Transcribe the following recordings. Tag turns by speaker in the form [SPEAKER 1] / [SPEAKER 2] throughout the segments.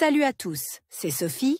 [SPEAKER 1] Salut à tous, c'est Sophie.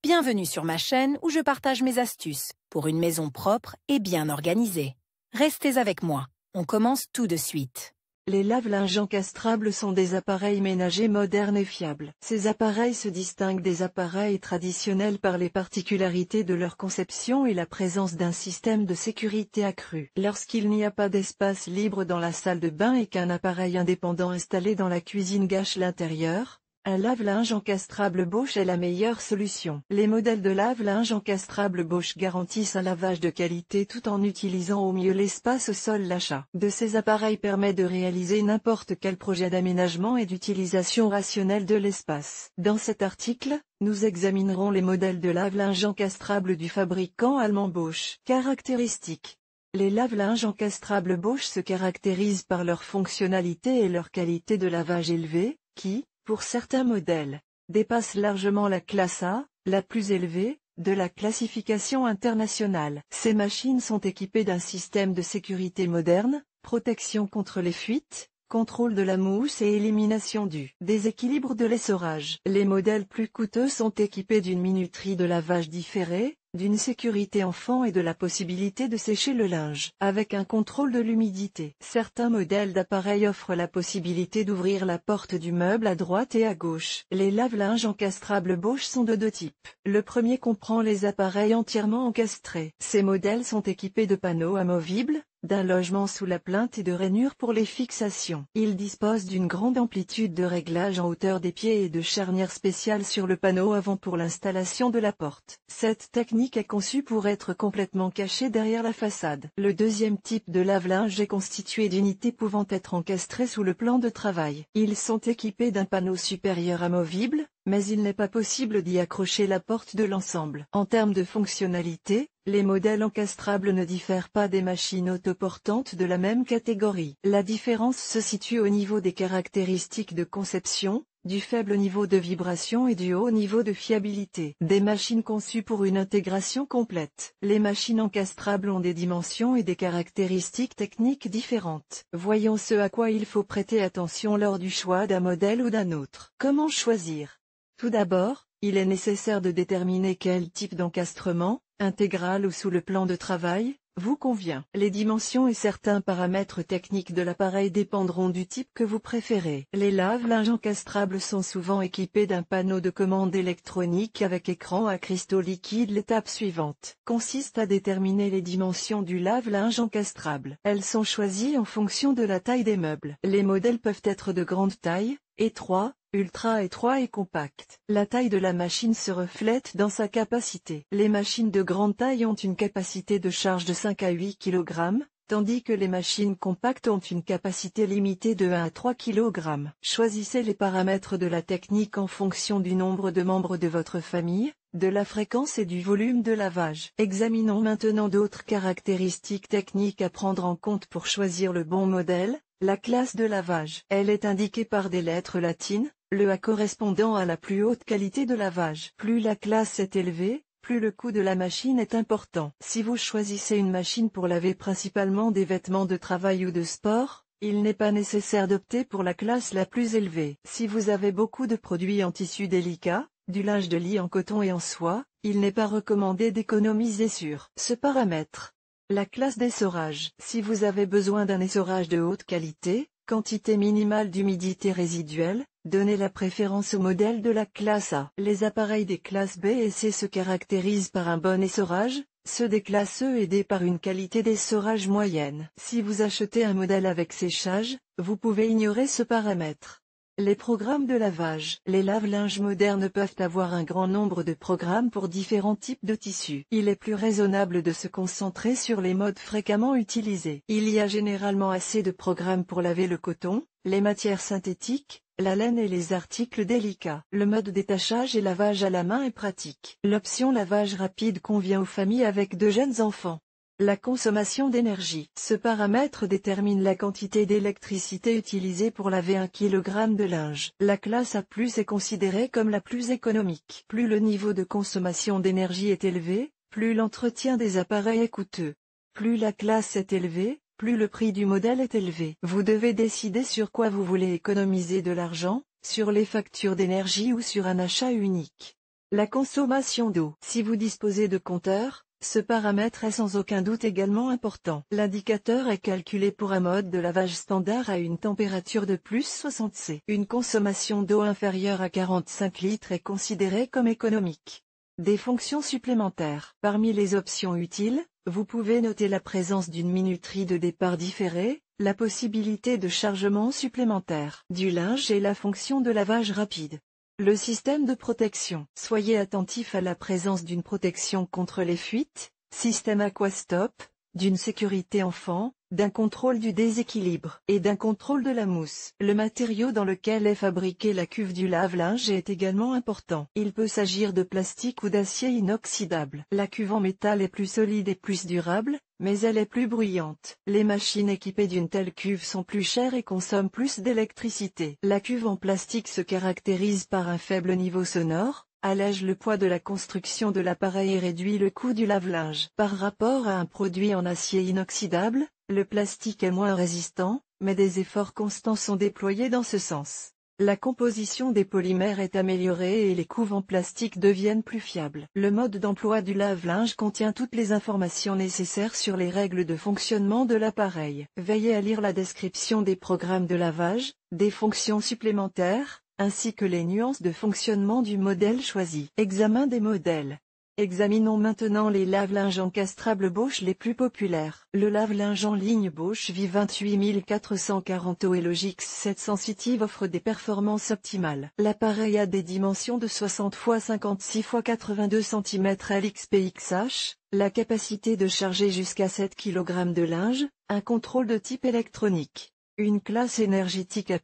[SPEAKER 1] Bienvenue sur ma chaîne où je partage mes astuces pour une maison propre et bien organisée. Restez avec moi, on commence tout de suite.
[SPEAKER 2] Les lave-linges encastrables sont des appareils ménagers modernes et fiables. Ces appareils se distinguent des appareils traditionnels par les particularités de leur conception et la présence d'un système de sécurité accru. Lorsqu'il n'y a pas d'espace libre dans la salle de bain et qu'un appareil indépendant installé dans la cuisine gâche l'intérieur, un lave-linge encastrable Bosch est la meilleure solution. Les modèles de lave-linge encastrable Bosch garantissent un lavage de qualité tout en utilisant au mieux l'espace au sol. L'achat de ces appareils permet de réaliser n'importe quel projet d'aménagement et d'utilisation rationnelle de l'espace. Dans cet article, nous examinerons les modèles de lave-linge encastrable du fabricant allemand Bosch. Caractéristiques. Les lave-linges encastrables Bosch se caractérisent par leur fonctionnalité et leur qualité de lavage élevée, qui, pour certains modèles, dépasse largement la classe A, la plus élevée, de la classification internationale. Ces machines sont équipées d'un système de sécurité moderne, protection contre les fuites, contrôle de la mousse et élimination du déséquilibre de l'essorage. Les modèles plus coûteux sont équipés d'une minuterie de lavage différée, d'une sécurité enfant et de la possibilité de sécher le linge avec un contrôle de l'humidité. Certains modèles d'appareils offrent la possibilité d'ouvrir la porte du meuble à droite et à gauche. Les lave-linges encastrables Bosch sont de deux types. Le premier comprend les appareils entièrement encastrés. Ces modèles sont équipés de panneaux amovibles, d'un logement sous la plinthe et de rainures pour les fixations. Ils disposent d'une grande amplitude de réglage en hauteur des pieds et de charnières spéciales sur le panneau avant pour l'installation de la porte. Cette technique est conçue pour être complètement cachée derrière la façade. Le deuxième type de lave-linge est constitué d'unités pouvant être encastrées sous le plan de travail. Ils sont équipés d'un panneau supérieur amovible, mais il n'est pas possible d'y accrocher la porte de l'ensemble. En termes de fonctionnalité, les modèles encastrables ne diffèrent pas des machines autoportantes de la même catégorie. La différence se situe au niveau des caractéristiques de conception, du faible niveau de vibration et du haut niveau de fiabilité. Des machines conçues pour une intégration complète. Les machines encastrables ont des dimensions et des caractéristiques techniques différentes. Voyons ce à quoi il faut prêter attention lors du choix d'un modèle ou d'un autre. Comment choisir ? Tout d'abord, il est nécessaire de déterminer quel type d'encastrement, intégral ou sous le plan de travail, vous convient. Les dimensions et certains paramètres techniques de l'appareil dépendront du type que vous préférez. Les lave-linges encastrables sont souvent équipés d'un panneau de commande électronique avec écran à cristaux liquides. L'étape suivante consiste à déterminer les dimensions du lave-linge encastrable. Elles sont choisies en fonction de la taille des meubles. Les modèles peuvent être de grande taille, étroits, ultra étroit et compact. La taille de la machine se reflète dans sa capacité. Les machines de grande taille ont une capacité de charge de 5 à 8 kg, tandis que les machines compactes ont une capacité limitée de 1 à 3 kg. Choisissez les paramètres de la technique en fonction du nombre de membres de votre famille, de la fréquence et du volume de lavage. Examinons maintenant d'autres caractéristiques techniques à prendre en compte pour choisir le bon modèle. La classe de lavage. Elle est indiquée par des lettres latines, le A correspondant à la plus haute qualité de lavage. Plus la classe est élevée, plus le coût de la machine est important. Si vous choisissez une machine pour laver principalement des vêtements de travail ou de sport, il n'est pas nécessaire d'opter pour la classe la plus élevée. Si vous avez beaucoup de produits en tissu délicat, du linge de lit en coton et en soie, il n'est pas recommandé d'économiser sur ce paramètre. La classe d'essorage. Si vous avez besoin d'un essorage de haute qualité, quantité minimale d'humidité résiduelle, donnez la préférence au modèle de la classe A. Les appareils des classes B et C se caractérisent par un bon essorage, ceux des classes E et D par une qualité d'essorage moyenne. Si vous achetez un modèle avec séchage, vous pouvez ignorer ce paramètre. Les programmes de lavage. Les lave-linges modernes peuvent avoir un grand nombre de programmes pour différents types de tissus. Il est plus raisonnable de se concentrer sur les modes fréquemment utilisés. Il y a généralement assez de programmes pour laver le coton, les matières synthétiques, la laine et les articles délicats. Le mode détachage et lavage à la main est pratique. L'option lavage rapide convient aux familles avec de jeunes enfants. La consommation d'énergie. Ce paramètre détermine la quantité d'électricité utilisée pour laver 1 kg de linge. La classe A+ est considérée comme la plus économique. Plus le niveau de consommation d'énergie est élevé, plus l'entretien des appareils est coûteux. Plus la classe est élevée, plus le prix du modèle est élevé. Vous devez décider sur quoi vous voulez économiser de l'argent, sur les factures d'énergie ou sur un achat unique. La consommation d'eau. Si vous disposez de compteurs, ce paramètre est sans aucun doute également important. L'indicateur est calculé pour un mode de lavage standard à une température de plus 60 C. Une consommation d'eau inférieure à 45 litres est considérée comme économique. Des fonctions supplémentaires. Parmi les options utiles, vous pouvez noter la présence d'une minuterie de départ différée, la possibilité de chargement supplémentaire du linge et la fonction de lavage rapide. Le système de protection. Soyez attentif à la présence d'une protection contre les fuites, système Aquastop, d'une sécurité enfant, d'un contrôle du déséquilibre et d'un contrôle de la mousse. Le matériau dans lequel est fabriquée la cuve du lave-linge est également important. Il peut s'agir de plastique ou d'acier inoxydable. La cuve en métal est plus solide et plus durable, mais elle est plus bruyante. Les machines équipées d'une telle cuve sont plus chères et consomment plus d'électricité. La cuve en plastique se caractérise par un faible niveau sonore, allège le poids de la construction de l'appareil et réduit le coût du lave-linge. Par rapport à un produit en acier inoxydable, le plastique est moins résistant, mais des efforts constants sont déployés dans ce sens. La composition des polymères est améliorée et les couves en plastique deviennent plus fiables. Le mode d'emploi du lave-linge contient toutes les informations nécessaires sur les règles de fonctionnement de l'appareil. Veillez à lire la description des programmes de lavage, des fonctions supplémentaires, ainsi que les nuances de fonctionnement du modèle choisi. Examen des modèles. Examinons maintenant les lave-linges encastrables Bosch les plus populaires. Le lave-linge en ligne Bosch V28440 et Logix 7 Sensitive offre des performances optimales. L'appareil a des dimensions de 60 x 56 x 82 cm LXPXH, la capacité de charger jusqu'à 7 kg de linge, un contrôle de type électronique. Une classe énergétique A+,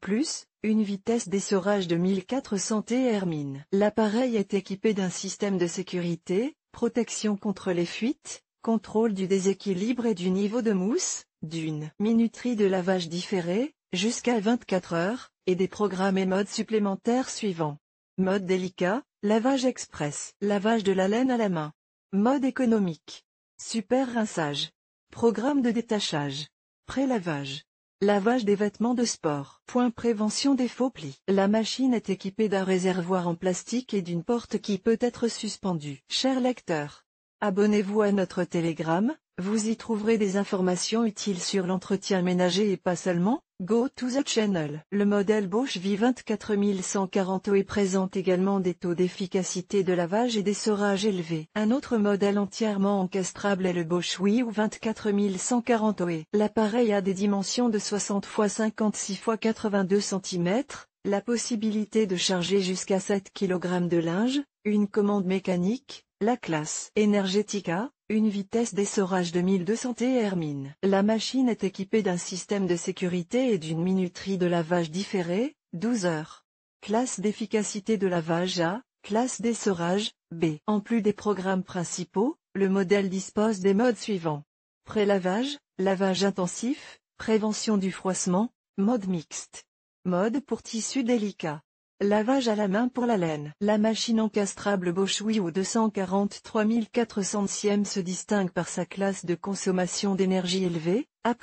[SPEAKER 2] une vitesse d'essorage de 1400 Thermin. L'appareil est équipé d'un système de sécurité, protection contre les fuites, contrôle du déséquilibre et du niveau de mousse, d'une minuterie de lavage différée, jusqu'à 24 heures, et des programmes et modes supplémentaires suivants. Mode délicat, lavage express, lavage de la laine à la main. Mode économique. Super rinçage. Programme de détachage. Pré-lavage. Lavage des vêtements de sport. Prévention des faux plis. La machine est équipée d'un réservoir en plastique et d'une porte qui peut être suspendue. Cher lecteur, abonnez-vous à notre Telegram, vous y trouverez des informations utiles sur l'entretien ménager et pas seulement. Go to the channel. Le modèle Bosch V24140 présente également des taux d'efficacité de lavage et d'essorage élevés. Un autre modèle entièrement encastrable est le Bosch Wii 24140. L'appareil a des dimensions de 60 x 56 x 82 cm, la possibilité de charger jusqu'à 7 kg de linge, une commande mécanique, la classe énergétique A, une vitesse d'essorage de 1200 Thermin. La machine est équipée d'un système de sécurité et d'une minuterie de lavage différée, 12 heures. Classe d'efficacité de lavage A, classe d'essorage, B. En plus des programmes principaux, le modèle dispose des modes suivants. Pré-lavage, lavage intensif, prévention du froissement, mode mixte. Mode pour tissu délicat. Lavage à la main pour la laine. La machine encastrable Bosch Wii 243400 se distingue par sa classe de consommation d'énergie élevée, A+.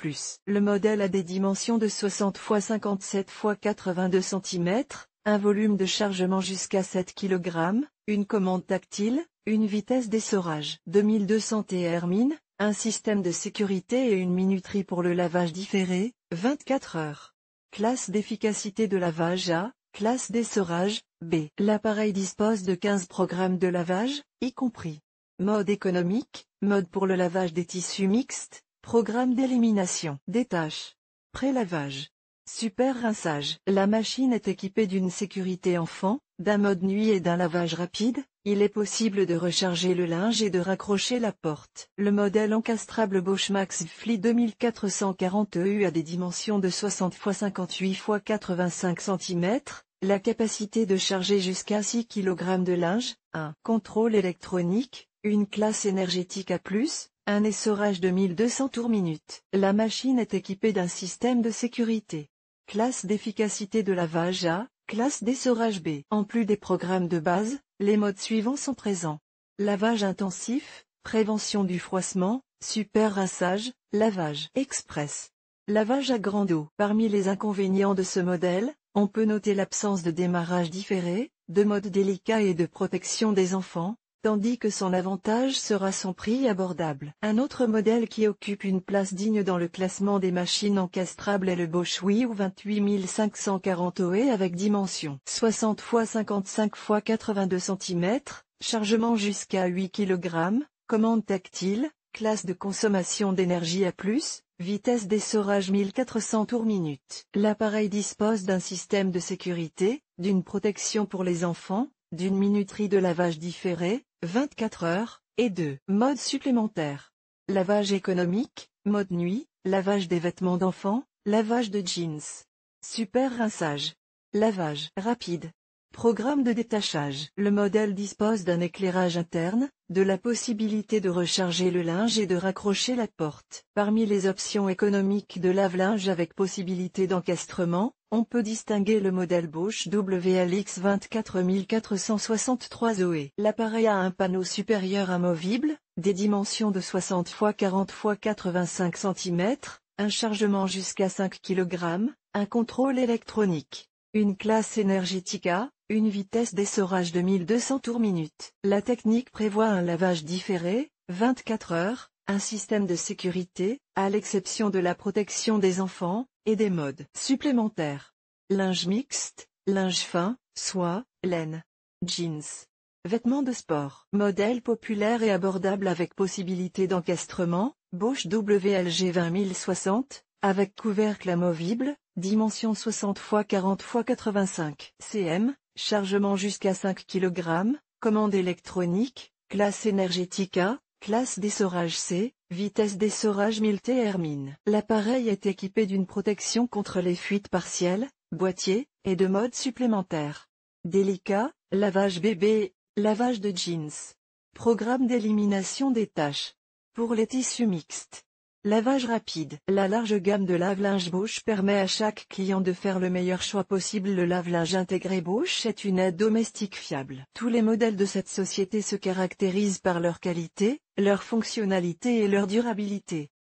[SPEAKER 2] Le modèle a des dimensions de 60 x 57 x 82 cm, un volume de chargement jusqu'à 7 kg, une commande tactile, une vitesse d'essorage de 1200 Thermin, un système de sécurité et une minuterie pour le lavage différé, 24 heures. Classe d'efficacité de lavage A. Classe d'essorage, B. L'appareil dispose de 15 programmes de lavage, y compris mode économique, mode pour le lavage des tissus mixtes, programme d'élimination des taches. Pré-lavage. Super rinçage. La machine est équipée d'une sécurité enfant, d'un mode nuit et d'un lavage rapide. Il est possible de recharger le linge et de raccrocher la porte. Le modèle encastrable Bosch Max Fly 2440 EU a des dimensions de 60 x 58 x 85 cm, la capacité de charger jusqu'à 6 kg de linge, un contrôle électronique, une classe énergétique A+, un essorage de 1200 tours minute. La machine est équipée d'un système de sécurité. Classe d'efficacité de lavage A, classe d'essorage B. En plus des programmes de base, les modes suivants sont présents. Lavage intensif, prévention du froissement, super rinçage, lavage express. Lavage à grande eau. Parmi les inconvénients de ce modèle, On peut noter l'absence de démarrage différé, de mode délicat et de protection des enfants, tandis que son avantage sera son prix abordable. Un autre modèle qui occupe une place digne dans le classement des machines encastrables est le Bosch Wii 28540 OE avec dimension 60 x 55 x 82 cm, chargement jusqu'à 8 kg, commande tactile, classe de consommation d'énergie A+, vitesse d'essorage 1400 tours minute. L'appareil dispose d'un système de sécurité, d'une protection pour les enfants, d'une minuterie de lavage différé, 24 heures, et de modes supplémentaires. Lavage économique, mode nuit, lavage des vêtements d'enfants, lavage de jeans. Super rinçage. Lavage rapide. Programme de détachage. Le modèle dispose d'un éclairage interne, de la possibilité de recharger le linge et de raccrocher la porte. Parmi les options économiques de lave-linge avec possibilité d'encastrement, on peut distinguer le modèle Bosch WLX 24463 OE. L'appareil a un panneau supérieur amovible, des dimensions de 60 x 40 x 85 cm, un chargement jusqu'à 5 kg, un contrôle électronique. Une classe Energetica, une vitesse d'essorage de 1200 tours minute. La technique prévoit un lavage différé, 24 heures, un système de sécurité, à l'exception de la protection des enfants, et des modes supplémentaires. Linge mixte, linge fin, soie, laine. Jeans. Vêtements de sport. Modèle populaire et abordable avec possibilité d'encastrement, Bosch WLG 20060, avec couvercle amovible, dimension 60 x 40 x 85 cm, chargement jusqu'à 5 kg, commande électronique, classe Energetica, classe d'essorage C, vitesse d'essorage 1000 Thermin. L'appareil est équipé d'une protection contre les fuites partielles, boîtier, et de modes supplémentaires. Délicat, lavage bébé, lavage de jeans. Programme d'élimination des taches. Pour les tissus mixtes. Lavage rapide. La large gamme de lave-linge Bosch permet à chaque client de faire le meilleur choix possible. Le lave-linge intégré Bosch est une aide domestique fiable. Tous les modèles de cette société se caractérisent par leur qualité, leur fonctionnalité et leur durabilité.